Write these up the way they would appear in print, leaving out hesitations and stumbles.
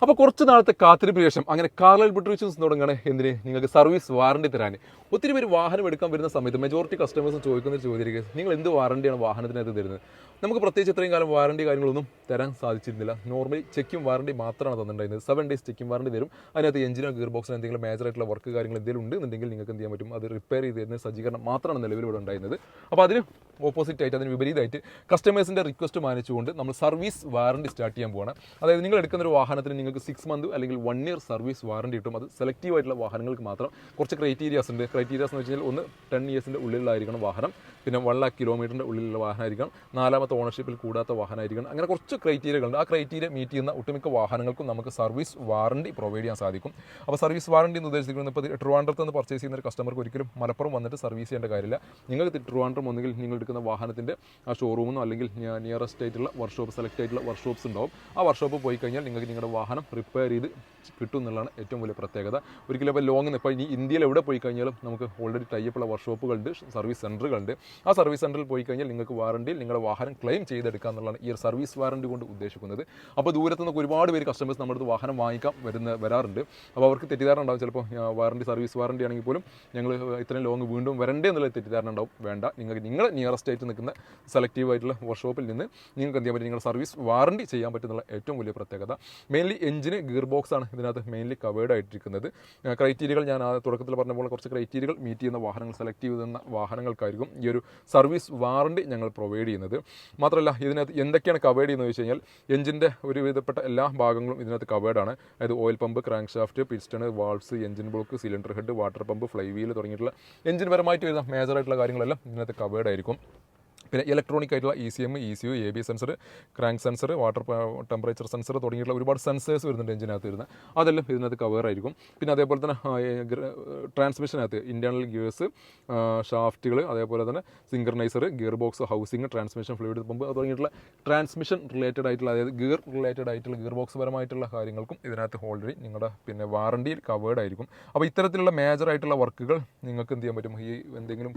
അപ്പോൾ കുറച്ച് നാളത്തെ കാത്തിരിപ്പ് ശേഷം അങ്ങനെ കാർലൈൽ ബെട്രീച്ചൻസ് തുടങ്ങുകയാണ് എന്തിന് നിങ്ങൾക്ക് സർവീസ് വാറണ്ടി തരാൻ. ഒത്തിരി പേര് വാഹനം എടുക്കാൻ വരുന്ന സമയത്ത് മെജോറിറ്റി കസ്റ്റമേഴ്സും ചോദിക്കുന്ന ഒരു ചോദ്യം, നിങ്ങൾ എന്ത് വാറണ്ടിയാണ് വാഹനത്തിനകത്ത് തരുന്നത്? നമുക്ക് പ്രത്യേകിച്ച് ഇത്രയും കാലം വാറണ്ടി കാര്യങ്ങളൊന്നും തരാൻ സാധിച്ചിരുന്നില്ല. നോർമലി ചെക്കും വാറണ്ടി മാത്രമാണ് തന്നിട്ടുണ്ടായിരുന്നത്. 7 days ചെക്കും വാറണ്ടി തരും. അതിനകത്ത് എഞ്ചിനോ ഗിയർ ബോക്സിനോ എന്തെങ്കിലും മേജറായിട്ടുള്ള വർക്ക് കാര്യങ്ങൾ എന്തെങ്കിലും ഉണ്ട് എന്നുണ്ടെങ്കിൽ നിങ്ങൾക്ക് എന്ത് ചെയ്യാൻ പറ്റും, അത് റിപ്പയർ ചെയ്ത് തരുന്ന സജ്ജീകരണം മാത്രമാണ് നിലവിൽ ഇവിടെ ഉണ്ടായിരുന്നത്. അപ്പോൾ അതിന് ഓപ്പോസിറ്റ് ആയിട്ട്, അതിന് വിപരീതമായിട്ട് കസ്റ്റമേഴ്സിൻ്റെ റിക്വസ്റ്റ് മാനിച്ചുകൊണ്ട് നമ്മൾ സർവീസ് വാറണ്ടി സ്റ്റാർട്ട് ചെയ്യാൻ പോകണം. അതായത് നിങ്ങൾ എടുക്കുന്ന ഒരു വാഹനത്തിന് നിങ്ങൾക്ക് 6 month അല്ലെങ്കിൽ 1 year സർവീസ് വാറണ്ടി കിട്ടും. അത് സെലക്റ്റീവ് ആയിട്ടുള്ള വാഹനങ്ങൾക്ക് മാത്രം. കുറച്ച് ക്രൈറ്റീരിയാസ് ഉണ്ട്. ക്രൈറ്റീരിയാസ് എന്ന് വെച്ച് കഴിഞ്ഞാൽ ഒന്ന് 10 years ഉള്ളിലായിരിക്കണം വാഹനം, പിന്നെ 1 lakh kilometer ഉള്ളിലുള്ള വാഹനമായിരിക്കണം, 4ാമത്തെ ഓണർഷിപ്പിൽ കൂടാത്ത വാഹനമായിരിക്കണം. അങ്ങനെ കുറച്ച് ക്രൈറ്റീരിയകളുണ്ട്. ആ ക്രൈറ്റീരിയ മീറ്റ് ചെയ്യുന്ന ഒട്ടുമിക്ക വാഹനങ്ങൾക്കും നമുക്ക് സർവീസ് വാറണ്ടി പ്രൊവൈഡ് ചെയ്യാൻ സാധിക്കും. അപ്പോൾ സർവീസ് വാറണ്ടി എന്ന് ഉദ്ദേശിക്കുന്നത് ഇപ്പോൾ ട്രിവാൻഡ്രത്ത് നിന്ന് പർച്ചേസ് ചെയ്യുന്ന ഒരു കസ്റ്റമർക്ക് ഒരിക്കലും മലപ്പുറം വന്നിട്ട് സർവീസ് ചെയ്യേണ്ട കാര്യമില്ല. നിങ്ങൾക്ക് ട്രിവാൻഡ്രം ഒന്നുകിൽ നിങ്ങൾ എടുക്കുന്ന വാഹനത്തിൻ്റെ ആ ഷോറൂമെന്നോ അല്ലെങ്കിൽ നിയറസ്റ്റ് ആയിട്ടുള്ള വർക്ക്ഷോപ്പ്, സെലക്ട് ആയിട്ടുള്ള വർക്ക്ഷോപ്സ് ഉണ്ടാവും. ആ വർക്ക്ഷോപ്പ് പോയി കഴിഞ്ഞാൽ നിങ്ങൾക്ക് നിങ്ങളുടെ വാഹനം റിപ്പയർ ചെയ്ത് കിട്ടും എന്നുള്ളതാണ് ഏറ്റവും വലിയ പ്രത്യേകത. ഒരിക്കലും ഇപ്പോൾ ലോങ് ഇപ്പോൾ ഇനി ഇന്ത്യയിൽ എവിടെ പോയി കഴിഞ്ഞാലും നമുക്ക് ഓൾറെഡി ടൈപ്പുള്ള വർക്ക്ഷോപ്പുകളുണ്ട്, സർവീസ് സെൻറ്ററുകളുണ്ട്. ആ സർവീസ് സെൻറ്ററിൽ പോയി കഴിഞ്ഞാൽ നിങ്ങൾക്ക് വാറണ്ടിയിൽ നിങ്ങളുടെ വാഹനം ക്ലെയിം ചെയ്തെടുക്കുക എന്നുള്ളതാണ് ഈ ഒരു സർവീസ് വാറണ്ടി കൊണ്ട് ഉദ്ദേശിക്കുന്നത്. അപ്പോൾ ദൂരത്തു നിന്നൊക്കെ ഒരുപാട് പേര് കസ്റ്റമേഴ്സ് നമ്മുടെ അടുത്ത് വാഹനം വാങ്ങിക്കാൻ വരാറുണ്ട്. അപ്പോൾ അവർക്ക് തെറ്റിദ്ധാരണ ഉണ്ടാവും. ചിലപ്പോൾ വാറണ്ടി സർവീസ് വാറണ്ടി ആണെങ്കിൽ പോലും ഞങ്ങൾ ഇത്രയും ലോങ് വീണ്ടും വരണ്ടേ എന്നുള്ള തെറ്റിദ്ധാരണ ഉണ്ടാവും. വേണ്ട, നിങ്ങൾക്ക് നിങ്ങളുടെ നിയറസ്റ്റ് ആയിട്ട് നിൽക്കുന്ന സെലക്റ്റീവ് ആയിട്ടുള്ള വർക്ക്ഷോപ്പിൽ നിന്ന് നിങ്ങൾക്ക് എന്ത് ചെയ്യാൻ പറ്റും, നിങ്ങളുടെ സർവീസ് വാറണ്ടി ചെയ്യാൻ പറ്റുന്നുള്ള ഏറ്റവും വലിയ പ്രത്യേകത. മെയിൻലി എഞ്ചിന് ഗിയർ ബോക്സ് ആണ് ഇതിനകത്ത് മെയിൻലി കവേർഡ് ആയിട്ടിരിക്കുന്നത്. ക്രൈറ്റീരിയകൾ ഞാൻ തുടക്കത്തിൽ പറഞ്ഞ പോലെ കുറച്ച് ക്രൈറ്റീരിയകൾ മീറ്റ് ചെയ്യുന്ന വാഹനങ്ങൾ, സെലക്ട് ചെയ്യുന്ന വാഹനങ്ങൾക്കായിരിക്കും ഈ ഒരു സർവീസ് വാറണ്ടി ഞങ്ങൾ പ്രൊവൈഡ് ചെയ്യുന്നത്. മാത്രമല്ല ഇതിനകത്ത് എന്തൊക്കെയാണ് കവേർഡ് ചെയ്യുന്നത് വെച്ച് കഴിഞ്ഞാൽ എഞ്ചിൻ്റെ ഒരുവിധപ്പെട്ട എല്ലാ ഭാഗങ്ങളും ഇതിനകത്ത് കവേർഡാണ്. അതായത് oil pump, crank shaft, piston, valves, engine block, cylinder head, water pump, fly wheel തുടങ്ങിയിട്ടുള്ള എഞ്ചിൻ പരമായിട്ട് വരുന്ന മേജറായിട്ടുള്ള കാര്യങ്ങളെല്ലാം ഇതിനകത്ത് കവേർഡ് ആയിരിക്കും. പിന്നെ ഇലക്ട്രോണിക് ആയിട്ടുള്ള ECM, ECU, ABS sensor, crank sensor, water temperature sensor തുടങ്ങിയിട്ടുള്ള ഒരുപാട് സെൻസേഴ്സ് വരുന്നുണ്ട് എഞ്ചിനകത്ത് വരുന്നത്. അതെല്ലാം ഇതിനകത്ത് കവർ ആയിരിക്കും. പിന്നെ അതേപോലെ തന്നെ ട്രാൻസ്മിഷനകത്ത് ഇൻറ്റേർണൽ ഗിയേഴ്സ്, ഷാഫ്റ്റുകൾ, അതേപോലെ തന്നെ synchroniser, gear box, housing, transmission fluid pump തുടങ്ങിയിട്ടുള്ള ട്രാൻസ്മിഷൻ റിലേറ്റഡ് ആയിട്ടുള്ള, അതായത് ഗിയർ റിലേറ്റഡ് ആയിട്ടുള്ള, ഗിയർ ബോക്സ് പരമായിട്ടുള്ള കാര്യങ്ങൾക്കും ഇതിനകത്ത് ഓൾറെഡി നിങ്ങളുടെ പിന്നെ വാറണ്ടിയിൽ കവേർഡ് ആയിരിക്കും. അപ്പോൾ ഇത്തരത്തിലുള്ള മേജറായിട്ടുള്ള വർക്കുകൾ നിങ്ങൾക്ക് എന്ത് ചെയ്യാൻ പറ്റും, ഈ എന്തെങ്കിലും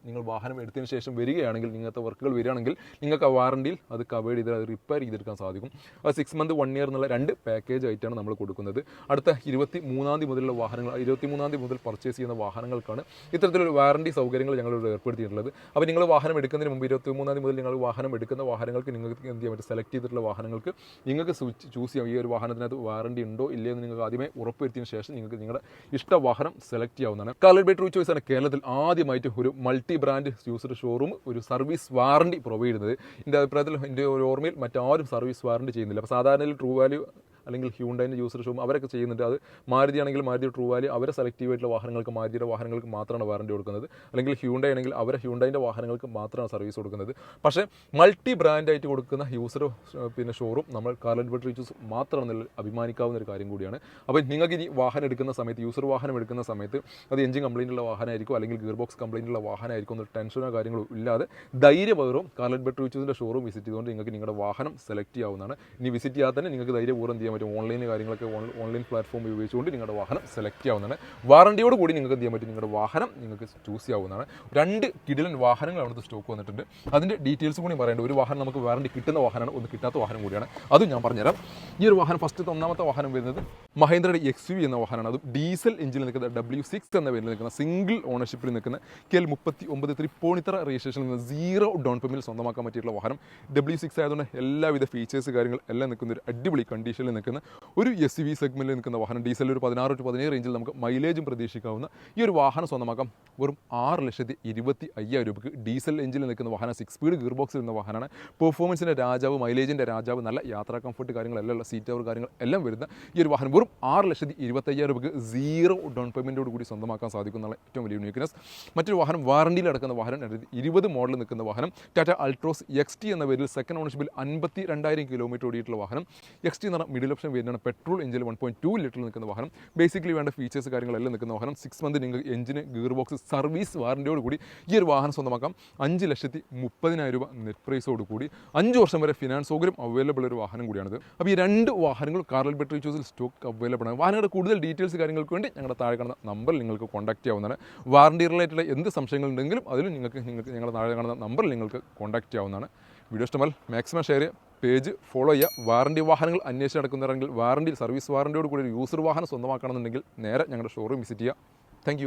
നിങ്ങൾ വാഹനം എടുത്തതിന് ശേഷം വരികയാണെങ്കിൽ, ഇങ്ങനത്തെ വർക്കുകൾ വരികയാണെങ്കിൽ നിങ്ങൾക്ക് ആ വാറണ്ടിയിൽ അത് കവേർഡ് ചെയ്ത് അത് റിപ്പയർ ചെയ്തെടുക്കാൻ സാധിക്കും. അത് 6 month 1 year എന്നുള്ള 2 പാക്കേജ് ആയിട്ടാണ് നമ്മൾ കൊടുക്കുന്നത്. അടുത്ത 23-ാം തീയതി മുതലുള്ള വാഹനങ്ങൾ, 23-ാം തീയതി മുതൽ പർച്ചേസ് ചെയ്യുന്ന വാഹനങ്ങൾക്കാണ് ഇത്തരത്തിലൊരു വാറണ്ടി സൗകര്യങ്ങൾ ഞങ്ങളിവിടെ ഏർപ്പെടുത്തിയിട്ടുള്ളത്. അപ്പോൾ നിങ്ങൾ വാഹനം എടുക്കുന്നതിന് മുമ്പ് 23-ാം തീയതി മുതൽ നിങ്ങൾ വാഹനം എടുക്കുന്ന വാഹനങ്ങൾക്ക് നിങ്ങൾക്ക് എന്ത് ചെയ്യാൻ പറ്റും, സെലക്ട് ചെയ്തിട്ടുള്ള വാഹനങ്ങൾക്ക് നിങ്ങൾക്ക് ചൂസ് ചെയ്യാം. ഈ ഒരു വാഹനത്തിനകത്ത് വാറണ്ടി ഉണ്ടോ ഇല്ലയോ എന്ന് നിങ്ങൾക്ക് ആദ്യമേ ഉറപ്പുവരുത്തിയതിന് ശേഷം നിങ്ങൾക്ക് നിങ്ങളുടെ ഇഷ്ട വാഹനം സെലക്ട് ചെയ്യാവുന്നതാണ്. കാർലൈൽ ബൈ ട്രൂ ചോയ്സ് ആണ് കേരളത്തിൽ ആദ്യമായിട്ട് ഒരു മൾട്ടി ബ്രാൻഡ് യൂസ്ഡ് ഷോറൂം ഒരു സർവീസ് വാറണ്ടി പ്രൊവൈഡ് ചെയ്യുന്നത്. എൻ്റെ അഭിപ്രായത്തിൽ, എൻ്റെ ഒരു ഓർമ്മയിൽ മറ്റാരും സർവീസ് വാറണ്ടി ചെയ്യുന്നില്ല. അപ്പോൾ സാധാരണ ട്രൂ വാല്യൂ അല്ലെങ്കിൽ ഹ്യൂണ്ടായിൻ്റെ യൂസർ ഷോം അവരൊക്കെ ചെയ്യുന്നുണ്ട്. അത് മാരുതി ആണെങ്കിൽ മാരുതി, ട്രൂ വാല്യൂ അവരെ സെലക്റ്റീവ് ആയിട്ടുള്ള വാഹനങ്ങൾക്ക്, മാരുതിയുടെ വാഹനങ്ങൾക്ക് മാത്രമാണ് വാറണ്ടി കൊടുക്കുന്നത്. അല്ലെങ്കിൽ ഹ്യൂണ്ടായി ആണെങ്കിൽ അവരെ ഹ്യൂണ്ടായിൻ്റെ വാഹനങ്ങൾക്ക് മാത്രമാണ് സർവീസ് കൊടുക്കുന്നത്. പക്ഷേ മൾട്ടി ബ്രാൻഡായിട്ട് കൊടുക്കുന്ന യൂസർ പിന്നെ ഷോറൂം നമ്മൾ കാർലൈൽ ബെട്രീച്ചസ് മാത്രമാണ് അഭിമാനിക്കാവുന്ന ഒരു കാര്യം കൂടിയാണ്. അപ്പോൾ നിങ്ങൾക്ക് ഇനി വാഹനം എടുക്കുന്ന സമയത്ത്, യൂസർ വാഹനം എടുക്കുന്ന സമയത്ത് അത് എഞ്ചിൻ കംപ്ലൈൻ്റ് ഉള്ള വാഹനമായിരിക്കും അല്ലെങ്കിൽ ഗിയർ ബോക്സ് കംപ്ലൈൻ്റ് ഉള്ള വാഹനമായിരിക്കും എന്നൊരു ടെൻഷനോ കാര്യങ്ങളോ ഇല്ലാതെ ധൈര്യപൂർവ്വം കാർലൈൽ ബെട്രീച്ചസിൻ്റെ ഷോറൂം വിസിറ്റ് ചെയ്തുകൊണ്ട് നിങ്ങൾക്ക് നിങ്ങളുടെ വാഹനം സെലക്ട് ചെയ്യാവുന്നതാണ്. ഇനി വിസിറ്റ് ചെയ്യാതെ തന്നെ നിങ്ങൾക്ക് ധൈര്യപൂർവ്വം ചെയ്യാൻ പറ്റും. ഓൺലൈൻ കാര്യങ്ങളൊക്കെ ഓൺലൈൻ പ്ലാറ്റ്ഫോം ഉപയോഗിച്ചുകൊണ്ട് നിങ്ങളുടെ വാഹനം സെലക്ട് ചെയ്യാവുന്നതാണ്. വാറണ്ടിയോട് കൂടി നിങ്ങൾക്ക് എന്ത് ചെയ്യാൻ പറ്റും, നിങ്ങളുടെ വാഹനം നിങ്ങൾക്ക് ചൂസ് ചെയ്യാവുന്നതാണ്. 2 കിടിലൻ വാഹനങ്ങൾ അവിടുത്തെ സ്റ്റോക്ക് വന്നിട്ടുണ്ട്. അതിൻ്റെ ഡീറ്റെയിൽസ് കൂടി പറയേണ്ടത്. ഒരു വാഹനം നമുക്ക് വാറണ്ടി കിട്ടുന്ന വാഹനമാണ്, ഒന്ന് കിട്ടാത്ത വാഹനം കൂടിയാണ്. അതും ഞാൻ പറഞ്ഞുതരാം. ഈ ഒരു വാഹനം ഫസ്റ്റ് 1ാമത്തെ വാഹനം വരുന്നത് മഹീന്ദ്രയുടെ XUV എന്ന വാഹനമാണ്. അത് ഡീസൽ എഞ്ചിനിൽ നിൽക്കുന്ന W6 എന്ന പേരിൽ നിൽക്കുന്ന സിംഗിൾ ഓണർഷിപ്പിൽ നിൽക്കുന്ന KL 39 തൃപ്പൂണിത്തറ രജിസ്ട്രേഷനിൽ നിന്ന് 0 ഡൗൺ പേയ്മെൻറ്റിൽ സ്വന്തമാക്കാൻ പറ്റിയിട്ടുള്ള വാഹനം. W6 ആയതുകൊണ്ട് എല്ലാവിധ ഫീച്ചേഴ്സ് കാര്യങ്ങൾ എല്ലാം നിൽക്കുന്ന ഒരു അടിപൊളി കണ്ടീഷനിൽ നിൽക്കുന്ന ഒരു SUV സെഗ്മെൻറ്റിൽ നിൽക്കുന്ന വാഹനം. ഡീസൽ ഒരു 16 to 17 റേഞ്ചിൽ നമുക്ക് മൈലേജും പ്രതീക്ഷിക്കാവുന്ന ഈ ഒരു വാഹനം സ്വന്തമാക്കാം വെറും 6,25,000 രൂപയ്ക്ക്. ഡീസൽ എഞ്ചിനിൽ നിൽക്കുന്ന വാഹനം, 6 സ്പീഡ് ഗിയർ ബോക്സിൽ നിന്ന വാഹനമാണ്. പെർഫോമൻസിൻ്റെ രാജാവ്, മൈലേജിൻ്റെ രാജാവ്, നല്ല യാത്രാ കംഫർട്ട് കാര്യങ്ങളെല്ലാം ഉള്ള സീറ്റ് അവർ കാര്യങ്ങൾ എല്ലാം വരുന്ന ഈ ഒരു വാഹനം വെറും 6,25,000 രൂപയ്ക്ക് 0 ഡൗൺ പേയ്മെൻറ്റോട് കൂടി സ്വന്തമാക്കാൻ സാധിക്കും എന്നുള്ള ഏറ്റവും വലിയ യൂണിക്നെസ്. മറ്റൊരു വാഹനം വാറണ്ടിയിൽ അടക്കുന്ന വാഹനം, 2020 മോഡൽ നിൽക്കുന്ന വാഹനം, ടാറ്റ അൾട്രോസ് XT എന്ന പേരിൽ സെക്കൻഡ് ഓണർഷിപ്പിൽ 52,000 കിലോമീറ്റർ ഓടിയിട്ടുള്ള വാഹനം. XT എന്ന് പറഞ്ഞാൽ മിഡിൽ ഓപ്ഷൻ വേരിയൻ്റാണ്. പെട്രോൾ എഞ്ചിൻ 1.2 ലിറ്ററിൽ നിൽക്കുന്ന വാഹനം. ബേസിക്കലി വേണ്ട ഫീച്ചേഴ്സ് കാര്യങ്ങളെല്ലാം നിൽക്കുന്ന വാഹനം. 6 month നിങ്ങൾക്ക് എഞ്ചിന് ഗിയർ ബോക്സ് സർവീസ് വാറണ്ടിയോട് കൂടി ഈ ഒരു വാഹനം സ്വന്തമാക്കാം. 5,30,000 രൂപ നെറ്റ് പ്രൈസോട് കൂടി 5 വർഷം വരെ ഫിനാൻസ് സൗകര്യം അവൈലബിൾ ഒരു വാഹനം കൂടിയാണിത്. അപ്പോൾ ഈ 2 വാഹനങ്ങൾ കാർലൈൽ ബെട്രീച്ചസിൽ സ്റ്റോക്ക് അവൈലബിൾ ആണ്. വാഹനങ്ങളുടെ കൂടുതൽ ഡീറ്റെയിൽസ് കാര്യങ്ങൾക്ക് വേണ്ടി ഞങ്ങളുടെ താഴെ കാണുന്ന നമ്പറിൽ നിങ്ങൾക്ക് കോൺടാക്ട് ചെയ്യാവുന്നതാണ്. വാറണ്ടി റിലേറ്റഡ് എന്ത് സംശയങ്ങളുണ്ടെങ്കിലും അതിലും നിങ്ങൾക്ക് ഞങ്ങളുടെ താഴെ കാണുന്ന നമ്പറിൽ നിങ്ങൾക്ക് കോൺടാക്ട് ചെയ്യാവുന്നതാണ്. വീഡിയോ ഇഷ്ടമായാൽ മാക്സിമം ഷെയർ ചെയ്യുക. പേജ് ഫോളോ ചെയ്യുക. വാറണ്ടി വാഹനങ്ങൾ അന്വേഷിച്ച് നടക്കുന്നവരെങ്കിൽ സർവീസ് വാറണ്ടിയോട് കൂടി ഒരു യൂസർ വാഹനം സ്വന്തമാക്കണമെന്നുണ്ടെങ്കിൽ നേരെ ഞങ്ങളുടെ ഷോറൂം വിസിറ്റ് ചെയ്യുക. താങ്ക്